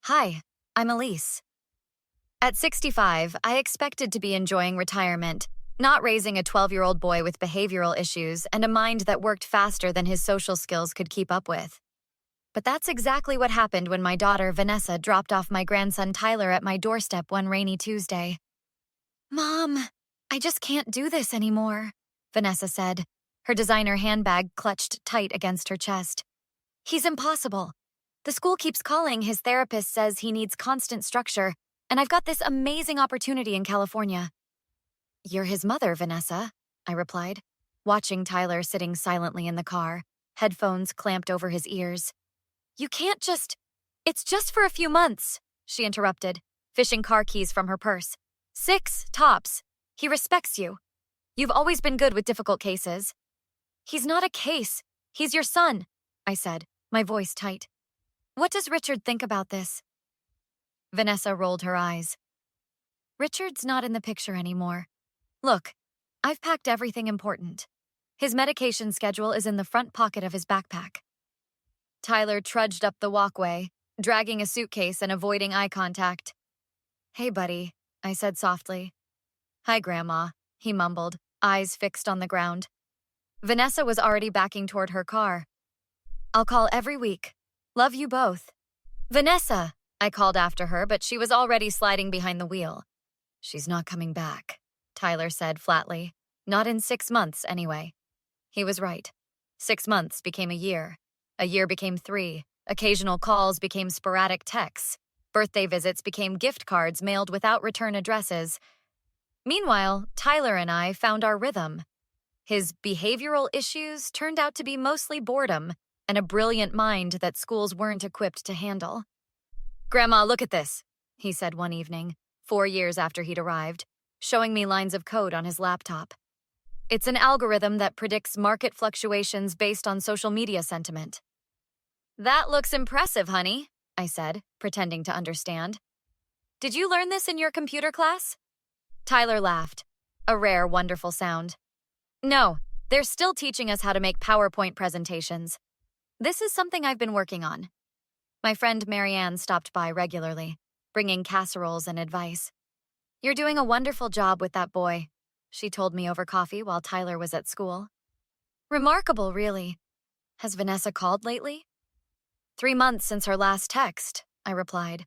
Hi, I'm Elise. At 65, I expected to be enjoying retirement, not raising a 12-year-old boy with behavioral issues and a mind that worked faster than his social skills could keep up with. But that's exactly what happened when my daughter, Vanessa, dropped off my grandson, Tyler, at my doorstep one rainy Tuesday. Mom, I just can't do this anymore, Vanessa said, her designer handbag clutched tight against her chest. He's impossible. The school keeps calling. His therapist says he needs constant structure, and I've got this amazing opportunity in California. You're his mother, Vanessa, I replied, watching Tyler sitting silently in the car, headphones clamped over his ears. You can't just... It's just for a few months, she interrupted, fishing car keys from her purse. 6, tops. He respects you. You've always been good with difficult cases. He's not a case. He's your son, I said, my voice tight. What does Richard think about this? Vanessa rolled her eyes. Richard's not in the picture anymore. Look, I've packed everything important. His medication schedule is in the front pocket of his backpack. Tyler trudged up the walkway, dragging a suitcase and avoiding eye contact. Hey, buddy, I said softly. Hi, Grandma, he mumbled, eyes fixed on the ground. Vanessa was already backing toward her car. I'll call every week. Love you both. Vanessa, I called after her, but she was already sliding behind the wheel. She's not coming back, Tyler said flatly. Not in 6 months, anyway. He was right. 6 months became a year. A year became 3. Occasional calls became sporadic texts. Birthday visits became gift cards mailed without return addresses. Meanwhile, Tyler and I found our rhythm. His behavioral issues turned out to be mostly boredom and a brilliant mind that schools weren't equipped to handle. Grandma, look at this, he said one evening, 4 years after he'd arrived, showing me lines of code on his laptop. It's an algorithm that predicts market fluctuations based on social media sentiment. That looks impressive, honey, I said, pretending to understand. Did you learn this in your computer class? Tyler laughed, a rare, wonderful sound. No, they're still teaching us how to make PowerPoint presentations. This is something I've been working on. My friend Marianne stopped by regularly, bringing casseroles and advice. You're doing a wonderful job with that boy, she told me over coffee while Tyler was at school. Remarkable, really. Has Vanessa called lately? 3 months since her last text, I replied.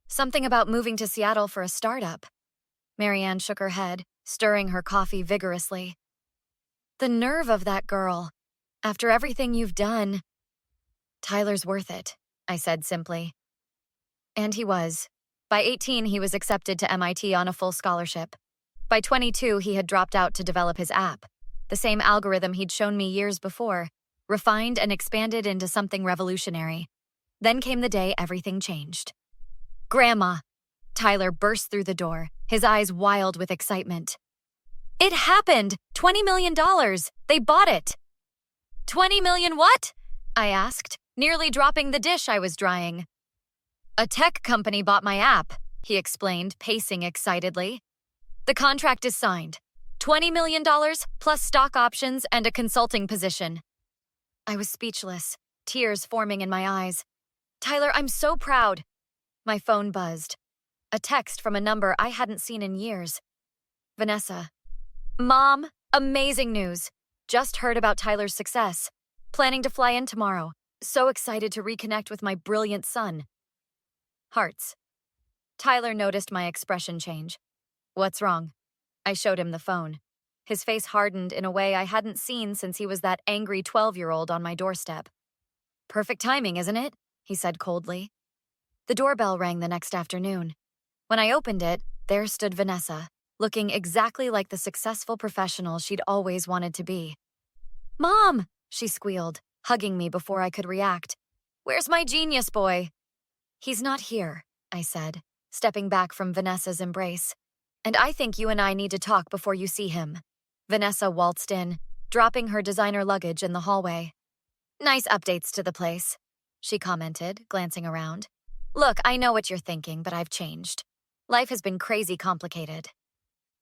Something about moving to Seattle for a startup. Marianne shook her head, stirring her coffee vigorously. The nerve of that girl. After everything you've done. Tyler's worth it, I said simply. And he was. By 18, he was accepted to MIT on a full scholarship. By 22, he had dropped out to develop his app, the same algorithm he'd shown me years before, refined and expanded into something revolutionary. Then came the day everything changed. Grandma! Tyler burst through the door, his eyes wild with excitement. It happened! $20 million! They bought it! 20 million what? I asked, nearly dropping the dish I was drying. A tech company bought my app, he explained, pacing excitedly. The contract is signed. $20 million plus stock options and a consulting position. I was speechless, tears forming in my eyes. Tyler, I'm so proud. My phone buzzed. A text from a number I hadn't seen in years. Vanessa. Mom, amazing news. Just heard about Tyler's success. Planning to fly in tomorrow. So excited to reconnect with my brilliant son. Hearts. Tyler noticed my expression change. What's wrong? I showed him the phone. His face hardened in a way I hadn't seen since he was that angry 12-year-old on my doorstep. Perfect timing, isn't it? He said coldly. The doorbell rang the next afternoon. When I opened it, there stood Vanessa, looking exactly like the successful professional she'd always wanted to be. Mom, she squealed, hugging me before I could react. Where's my genius boy? He's not here, I said, stepping back from Vanessa's embrace. And I think you and I need to talk before you see him. Vanessa waltzed in, dropping her designer luggage in the hallway. Nice updates to the place, she commented, glancing around. Look, I know what you're thinking, but I've changed. Life has been crazy complicated.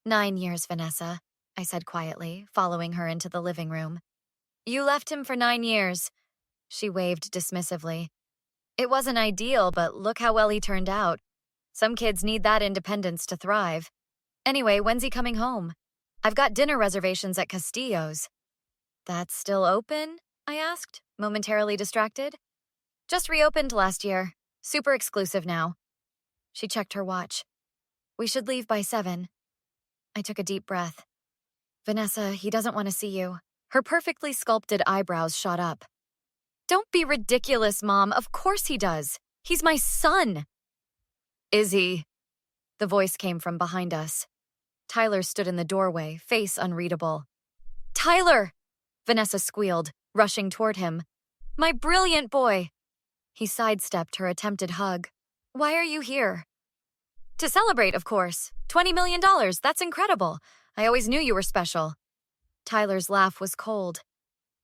9 years, Vanessa, I said quietly, following her into the living room. You left him for 9 years. She waved dismissively. It wasn't ideal, but look how well he turned out. Some kids need that independence to thrive. Anyway, when's he coming home? I've got dinner reservations at Castillo's. That's still open? I asked, momentarily distracted. Just reopened last year. Super exclusive now. She checked her watch. We should leave by 7. I took a deep breath. Vanessa, he doesn't want to see you. Her perfectly sculpted eyebrows shot up. Don't be ridiculous, Mom. Of course he does. He's my son. Is he? The voice came from behind us. Tyler stood in the doorway, face unreadable. Tyler! Vanessa squealed, rushing toward him. My brilliant boy! He sidestepped her attempted hug. Why are you here? To celebrate, of course. $20 million, that's incredible. I always knew you were special. Tyler's laugh was cold.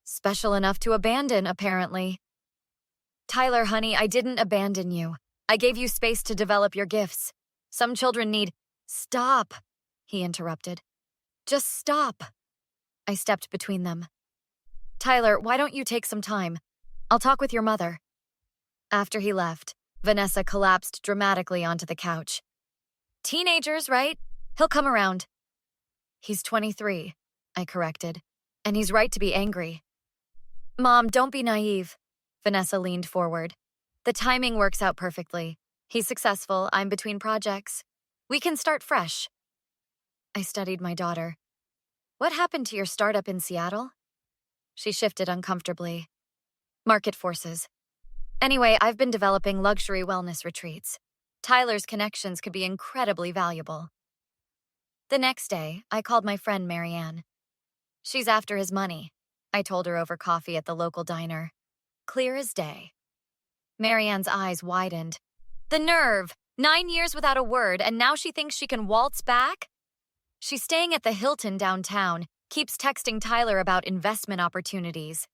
Special enough to abandon, apparently. Tyler, honey, I didn't abandon you. I gave you space to develop your gifts. Some children need— Stop, he interrupted. Just stop. I stepped between them. Tyler, why don't you take some time? I'll talk with your mother. After he left, Vanessa collapsed dramatically onto the couch. Teenagers, right? He'll come around. He's 23, I corrected, and he's right to be angry. Mom, don't be naive. Vanessa leaned forward. The timing works out perfectly. He's successful, I'm between projects. We can start fresh. I studied my daughter. What happened to your startup in Seattle? She shifted uncomfortably. Market forces. Anyway, I've been developing luxury wellness retreats. Tyler's connections could be incredibly valuable. The next day, I called my friend Marianne. She's after his money, I told her over coffee at the local diner. Clear as day. Marianne's eyes widened. The nerve! 9 years without a word, and now she thinks she can waltz back? She's staying at the Hilton downtown, keeps texting Tyler about investment opportunities.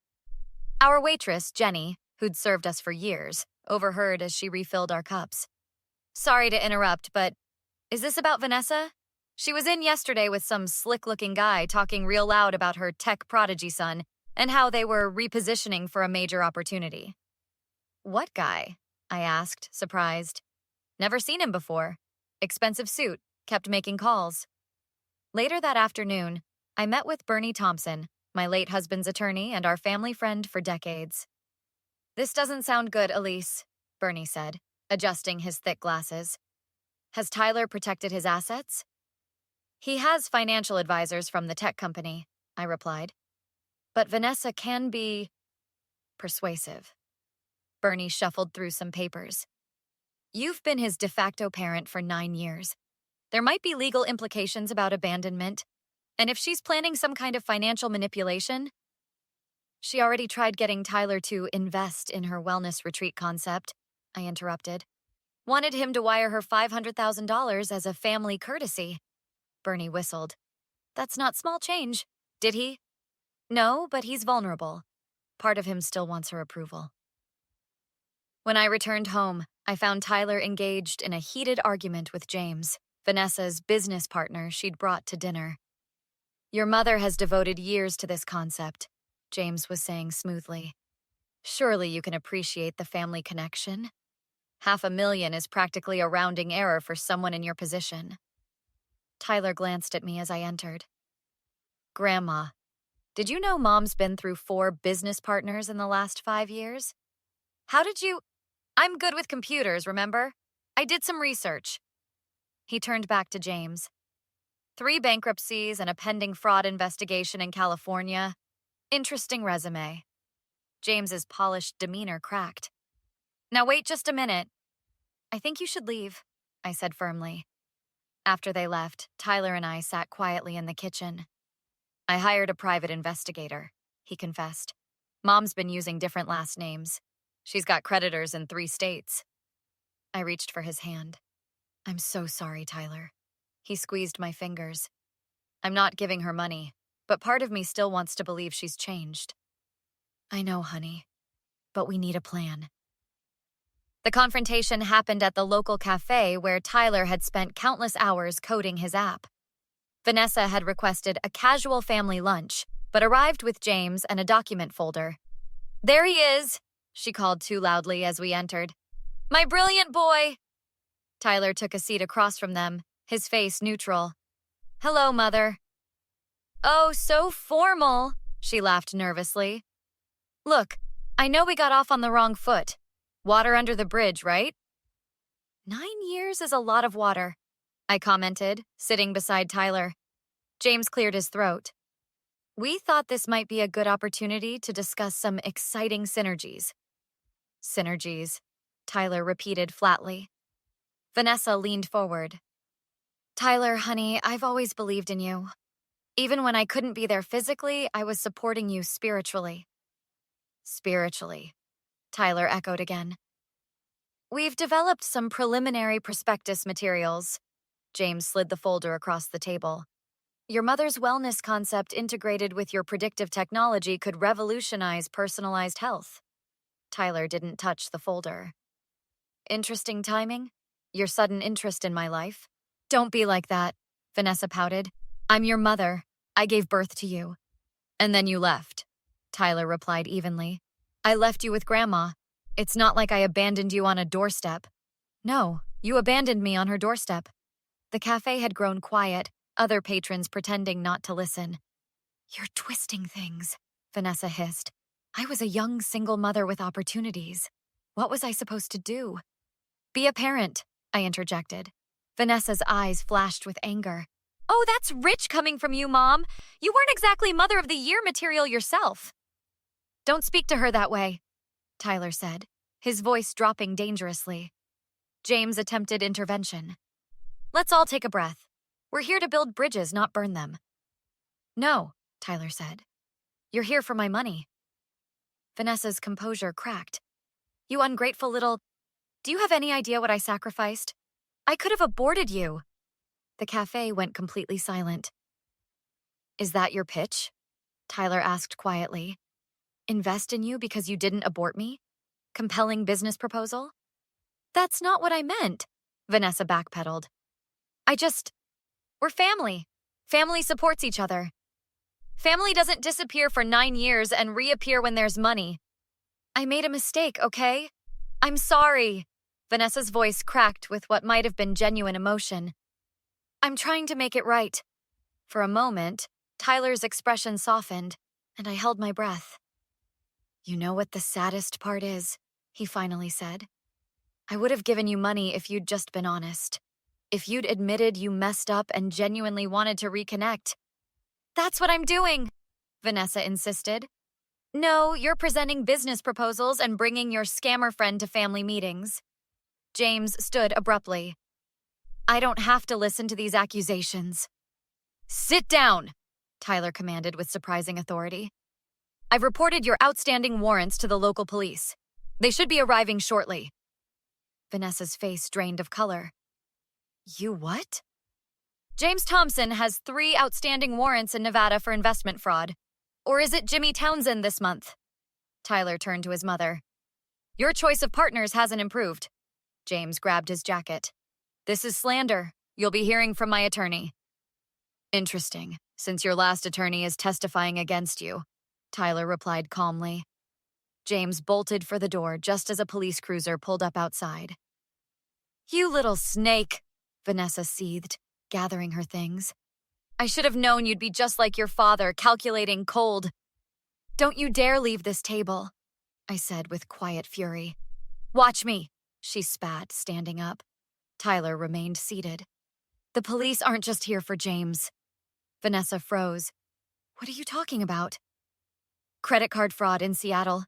Our waitress, Jenny, who'd served us for years, overheard as she refilled our cups. Sorry to interrupt, but is this about Vanessa? She was in yesterday with some slick-looking guy talking real loud about her tech prodigy son and how they were repositioning for a major opportunity. What guy? I asked, surprised. Never seen him before. Expensive suit, kept making calls. Later that afternoon, I met with Bernie Thompson, my late husband's attorney and our family friend for decades. This doesn't sound good, Elise, Bernie said, adjusting his thick glasses. Has Tyler protected his assets? He has financial advisors from the tech company, I replied. But Vanessa can be persuasive. Bernie shuffled through some papers. You've been his de facto parent for 9 years. There might be legal implications about abandonment, and if she's planning some kind of financial manipulation— She already tried getting Tyler to invest in her wellness retreat concept, I interrupted. Wanted him to wire her $500,000 as a family courtesy. Bernie whistled. That's not small change, did he? No, but he's vulnerable. Part of him still wants her approval. When I returned home, I found Tyler engaged in a heated argument with James, Vanessa's business partner she'd brought to dinner. Your mother has devoted years to this concept, James was saying smoothly. Surely you can appreciate the family connection. $500,000 is practically a rounding error for someone in your position. Tyler glanced at me as I entered. Grandma, did you know Mom's been through 4 business partners in the last 5 years? How did you— I'm good with computers, remember? I did some research. He turned back to James. 3 bankruptcies and a pending fraud investigation in California. Interesting resume. James's polished demeanor cracked. Now wait just a minute. I think you should leave, I said firmly. After they left, Tyler and I sat quietly in the kitchen. I hired a private investigator, he confessed. Mom's been using different last names. She's got creditors in 3 states. I reached for his hand. I'm so sorry, Tyler. He squeezed my fingers. I'm not giving her money, but part of me still wants to believe she's changed. I know, honey, but we need a plan. The confrontation happened at the local cafe where Tyler had spent countless hours coding his app. Vanessa had requested a casual family lunch, but arrived with James and a document folder. There he is, she called too loudly as we entered. My brilliant boy! Tyler took a seat across from them, his face neutral. Hello, Mother. Oh, so formal, she laughed nervously. Look, I know we got off on the wrong foot. Water under the bridge, right? 9 years is a lot of water, I commented, sitting beside Tyler. James cleared his throat. We thought this might be a good opportunity to discuss some exciting synergies. Synergies, Tyler repeated flatly. Vanessa leaned forward. Tyler, honey, I've always believed in you. Even when I couldn't be there physically, I was supporting you spiritually. Spiritually, Tyler echoed again. We've developed some preliminary prospectus materials. James slid the folder across the table. Your mother's wellness concept integrated with your predictive technology could revolutionize personalized health. Tyler didn't touch the folder. Interesting timing? Your sudden interest in my life? Don't be like that, Vanessa pouted. I'm your mother. I gave birth to you. And then you left, Tyler replied evenly. I left you with Grandma. It's not like I abandoned you on a doorstep. No, you abandoned me on her doorstep. The cafe had grown quiet, other patrons pretending not to listen. You're twisting things, Vanessa hissed. I was a young single mother with opportunities. What was I supposed to do? Be a parent, I interjected. Vanessa's eyes flashed with anger. Oh, that's rich coming from you, Mom. You weren't exactly Mother of the Year material yourself. Don't speak to her that way, Tyler said, his voice dropping dangerously. James attempted intervention. Let's all take a breath. We're here to build bridges, not burn them. No, Tyler said. You're here for my money. Vanessa's composure cracked. You ungrateful little... Do you have any idea what I sacrificed? I could have aborted you. The cafe went completely silent. Is that your pitch? Tyler asked quietly. Invest in you because you didn't abort me? Compelling business proposal? That's not what I meant, Vanessa backpedaled. We're family. Family supports each other. Family doesn't disappear for 9 years and reappear when there's money. I made a mistake, okay? I'm sorry. Vanessa's voice cracked with what might have been genuine emotion. I'm trying to make it right. For a moment, Tyler's expression softened, and I held my breath. You know what the saddest part is, he finally said. I would have given you money if you'd just been honest. If you'd admitted you messed up and genuinely wanted to reconnect. That's what I'm doing, Vanessa insisted. No, you're presenting business proposals and bringing your scammer friend to family meetings. James stood abruptly. I don't have to listen to these accusations. Sit down, Tyler commanded with surprising authority. I've reported your outstanding warrants to the local police. They should be arriving shortly. Vanessa's face drained of color. You what? James Thompson has 3 outstanding warrants in Nevada for investment fraud. Or is it Jimmy Townsend this month? Tyler turned to his mother. Your choice of partners hasn't improved. James grabbed his jacket. This is slander. You'll be hearing from my attorney. Interesting, since your last attorney is testifying against you, Tyler replied calmly. James bolted for the door just as a police cruiser pulled up outside. You little snake, Vanessa seethed, gathering her things. I should have known you'd be just like your father, calculating cold. Don't you dare leave this table, I said with quiet fury. Watch me, she spat, standing up. Tyler remained seated. The police aren't just here for James. Vanessa froze. What are you talking about? Credit card fraud in Seattle.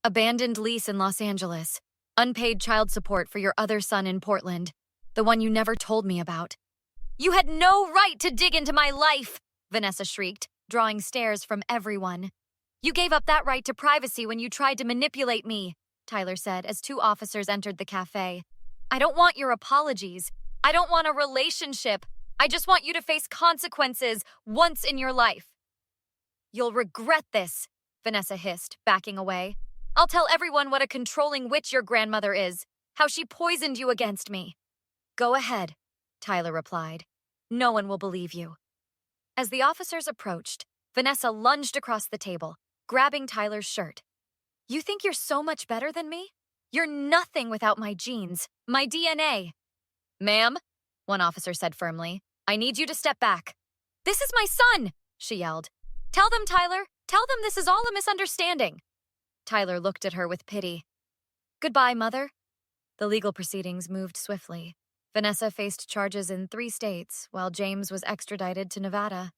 Abandoned lease in Los Angeles. Unpaid child support for your other son in Portland. The one you never told me about. You had no right to dig into my life, Vanessa shrieked, drawing stares from everyone. You gave up that right to privacy when you tried to manipulate me, Tyler said as 2 officers entered the cafe. I don't want your apologies. I don't want a relationship. I just want you to face consequences once in your life. You'll regret this, Vanessa hissed, backing away. I'll tell everyone what a controlling witch your grandmother is, how she poisoned you against me. Go ahead, Tyler replied. No one will believe you. As the officers approached, Vanessa lunged across the table, grabbing Tyler's shirt. You think you're so much better than me? You're nothing without my genes, my DNA. Ma'am, one officer said firmly, I need you to step back. This is my son, she yelled. Tell them, Tyler. Tell them this is all a misunderstanding. Tyler looked at her with pity. Goodbye, Mother. The legal proceedings moved swiftly. Vanessa faced charges in 3 states, while James was extradited to Nevada.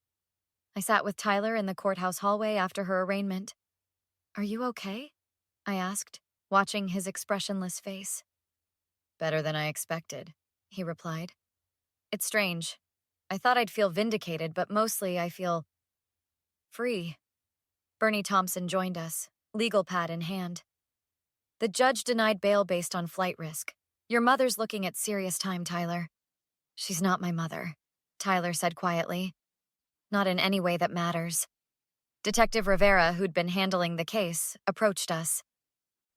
I sat with Tyler in the courthouse hallway after her arraignment. Are you okay? I asked, watching his expressionless face. Better than I expected, he replied. It's strange. I thought I'd feel vindicated, but mostly I feel free. Bernie Thompson joined us, legal pad in hand. The judge denied bail based on flight risk. Your mother's looking at serious time, Tyler. She's not my mother, Tyler said quietly. Not in any way that matters. Detective Rivera, who'd been handling the case, approached us.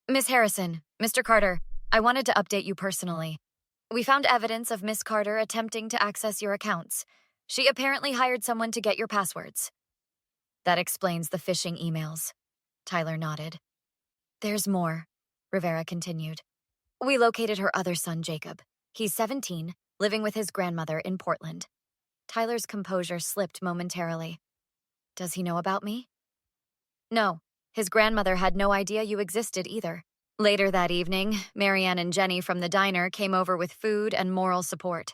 Miss Harrison, Mr. Carter, I wanted to update you personally. We found evidence of Miss Carter attempting to access your accounts. She apparently hired someone to get your passwords. That explains the phishing emails. Tyler nodded. There's more, Rivera continued. We located her other son, Jacob. He's 17, living with his grandmother in Portland. Tyler's composure slipped momentarily. Does he know about me? No, his grandmother had no idea you existed either. Later that evening, Marianne and Jenny from the diner came over with food and moral support.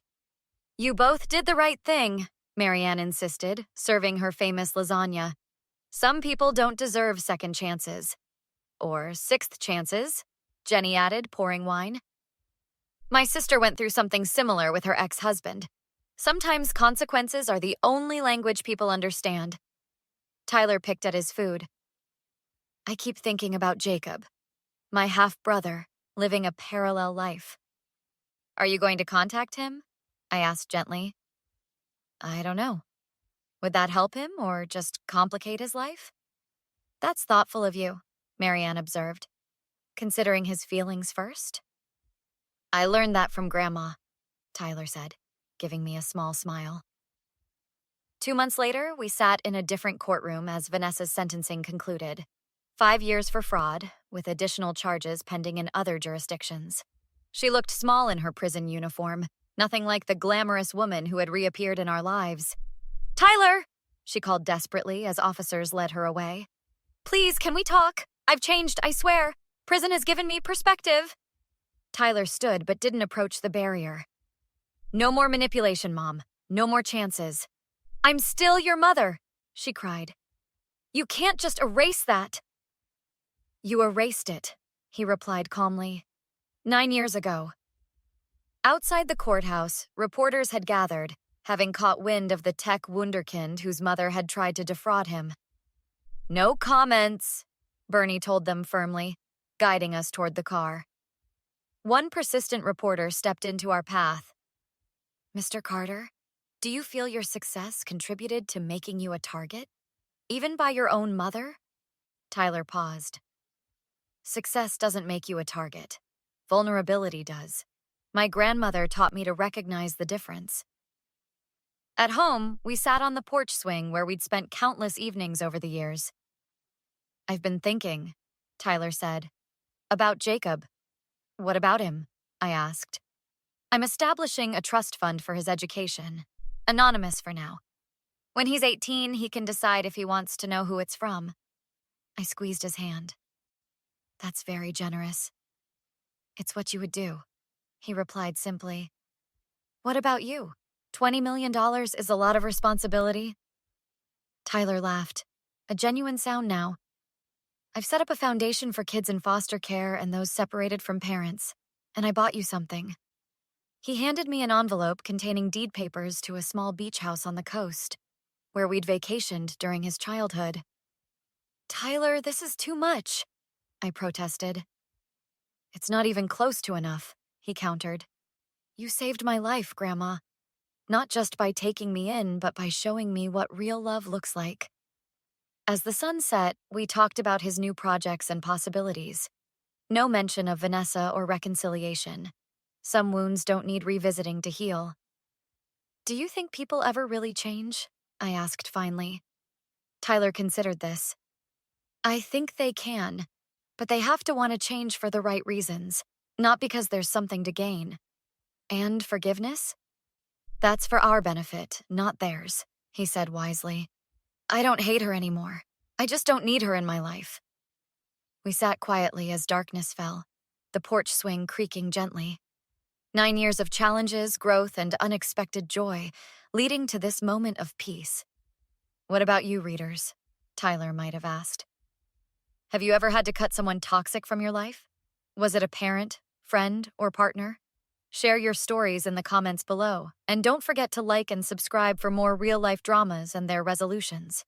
You both did the right thing, Marianne insisted, serving her famous lasagna. Some people don't deserve second chances. Or sixth chances, Jenny added, pouring wine. My sister went through something similar with her ex-husband. Sometimes consequences are the only language people understand. Tyler picked at his food. I keep thinking about Jacob, my half-brother, living a parallel life. Are you going to contact him? I asked gently. I don't know. Would that help him or just complicate his life? That's thoughtful of you, Marianne observed. Considering his feelings first? I learned that from Grandma, Tyler said, giving me a small smile. 2 months later, we sat in a different courtroom as Vanessa's sentencing concluded. 5 years for fraud, with additional charges pending in other jurisdictions. She looked small in her prison uniform, nothing like the glamorous woman who had reappeared in our lives. Tyler! She called desperately as officers led her away. Please, can we talk? I've changed, I swear. Prison has given me perspective. Tyler stood but didn't approach the barrier. No more manipulation, Mom. No more chances. I'm still your mother, she cried. You can't just erase that. You erased it, he replied calmly. 9 years ago. Outside the courthouse, reporters had gathered, having caught wind of the tech wunderkind whose mother had tried to defraud him. No comments, Bernie told them firmly, guiding us toward the car. One persistent reporter stepped into our path. Mr. Carter, do you feel your success contributed to making you a target? Even by your own mother? Tyler paused. Success doesn't make you a target. Vulnerability does. My grandmother taught me to recognize the difference. At home, we sat on the porch swing where we'd spent countless evenings over the years. I've been thinking, Tyler said. About Jacob. What about him? I asked. I'm establishing a trust fund for his education. Anonymous for now. When he's 18, he can decide if he wants to know who it's from. I squeezed his hand. That's very generous. It's what you would do, he replied simply. What about you? $20 million is a lot of responsibility. Tyler laughed. A genuine sound now. I've set up a foundation for kids in foster care and those separated from parents, and I bought you something. He handed me an envelope containing deed papers to a small beach house on the coast, where we'd vacationed during his childhood. Tyler, this is too much, I protested. It's not even close to enough, he countered. You saved my life, Grandma. Not just by taking me in, but by showing me what real love looks like. As the sun set, we talked about his new projects and possibilities. No mention of Vanessa or reconciliation. Some wounds don't need revisiting to heal. Do you think people ever really change? I asked finally. Tyler considered this. I think they can. But they have to want to change for the right reasons, not because there's something to gain. And forgiveness? That's for our benefit, not theirs, he said wisely. I don't hate her anymore. I just don't need her in my life. We sat quietly as darkness fell, the porch swing creaking gently. 9 years of challenges, growth, and unexpected joy, leading to this moment of peace. What about you, readers? Tyler might have asked. Have you ever had to cut someone toxic from your life? Was it a parent, friend, or partner? Share your stories in the comments below, and don't forget to like and subscribe for more real-life dramas and their resolutions.